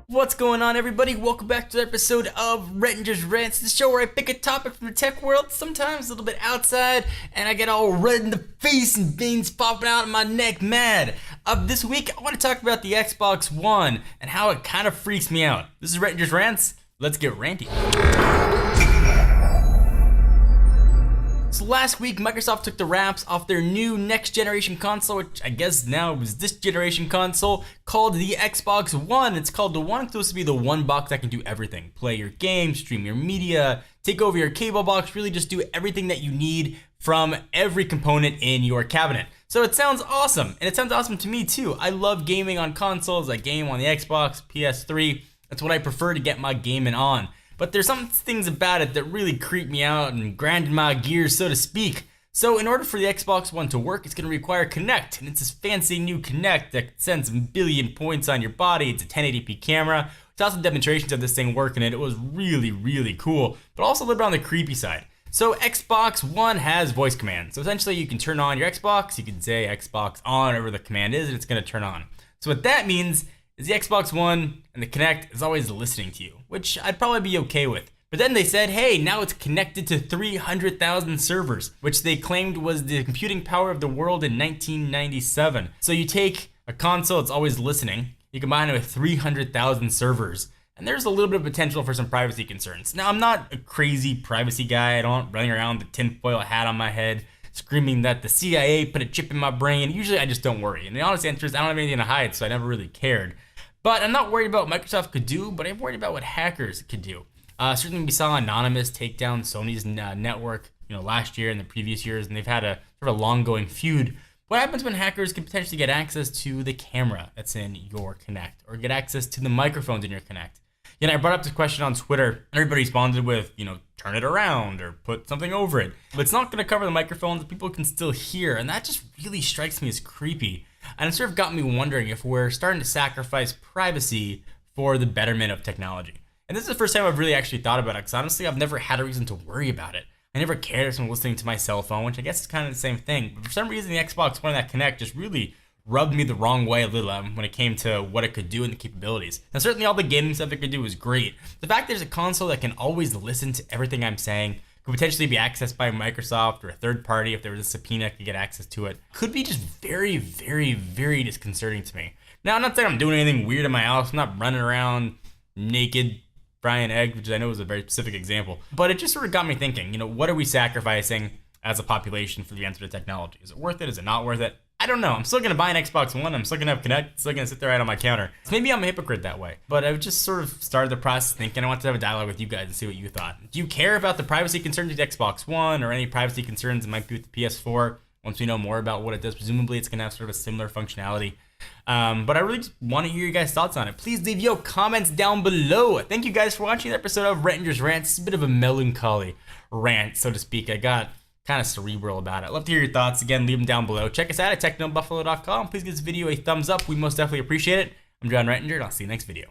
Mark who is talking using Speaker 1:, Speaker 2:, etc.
Speaker 1: What's going on, everybody? Welcome back to the episode of Rettinger's Rants, the show where I pick a topic from the tech world, sometimes a little bit outside, and I get all red in the face and veins popping out of my neck mad. This week, I want to talk about the Xbox One and how it kind of freaks me out. This is Rettinger's Rants. Let's get ranty. So last week, Microsoft took the wraps off their new next generation console, which I guess now is this generation console, called the Xbox One. It's called the One. It's supposed to be the one box that can do everything. Play your games, stream your media, take over your cable box, really just do everything that you need from every component in your cabinet. So it sounds awesome, and it sounds awesome to me too. I love gaming on consoles. I game on the Xbox, PS3. That's what I prefer to get my gaming on. But there's some things about it that really creep me out and grind my gears, so to speak. So in order for the Xbox One to work, it's going to require Kinect, and it's this fancy new Kinect that sends a billion points on your body. It's a 1080p camera. It's also demonstrations of this thing working, and it was really, really cool, but also a little bit on the creepy side. So Xbox One has voice commands. So essentially you can turn on your Xbox, you can say Xbox on, whatever the command is, and it's going to turn on. So what that means is the Xbox One and the Kinect is always listening to you, which I'd probably be okay with. But then they said, hey, now it's connected to 300,000 servers, which they claimed was the computing power of the world in 1997. So you take a console that's always listening, you combine it with 300,000 servers, and there's a little bit of potential for some privacy concerns. Now, I'm not a crazy privacy guy. I don't running around with a tinfoil hat on my head, screaming that the CIA put a chip in my brain. Usually I just don't worry. And the honest answer is I don't have anything to hide, so I never really cared. But I'm not worried about what Microsoft could do, but I'm worried about what hackers could do. Certainly we saw Anonymous take down Sony's network, last year and the previous years, and they've had a sort of a long-going feud. What happens when hackers can potentially get access to the camera that's in your Kinect, or get access to the microphones in your Kinect? I brought up this question on Twitter, and everybody responded with, turn it around or put something over it. But it's not going to cover the microphones that people can still hear, and that just really strikes me as creepy. And it sort of got me wondering if we're starting to sacrifice privacy for the betterment of technology. And this is the first time I've really actually thought about it, because honestly, I've never had a reason to worry about it. I never cared if someone was listening to my cell phone, which I guess is kind of the same thing. But for some reason, the Xbox One and that Kinect just really rubbed me the wrong way a little when it came to what it could do and the capabilities. Now, certainly all the gaming stuff it could do was great. The fact there's a console that can always listen to everything I'm saying, could potentially be accessed by Microsoft or a third party if there was a subpoena to get access to it, could be just very, very, very disconcerting to me. Now, I'm not saying I'm doing anything weird in my house. I'm not running around naked, frying eggs, which I know is a very specific example. But it just sort of got me thinking, what are we sacrificing as a population for the advancement of technology? Is it worth it? Is it not worth it? I don't know. I'm still going to buy an Xbox One. I'm still going to have Kinect. It's still going to sit there right on my counter. So maybe I'm a hypocrite that way. But I've just sort of started the process thinking I want to have a dialogue with you guys and see what you thought. Do you care about the privacy concerns with the Xbox One or any privacy concerns that might be with the PS4? Once we know more about what it does, presumably it's going to have sort of a similar functionality. But I really just want to hear your guys' thoughts on it. Please leave your comments down below. Thank you guys for watching the episode of Rettinger's Rants. It's a bit of a melancholy rant, so to speak. I got kind of cerebral about it. I'd love to hear your thoughts. Again, leave them down below. Check us out at technobuffalo.com. Please give this video a thumbs up. We most definitely appreciate it. I'm John Rettinger, and I'll see you next video.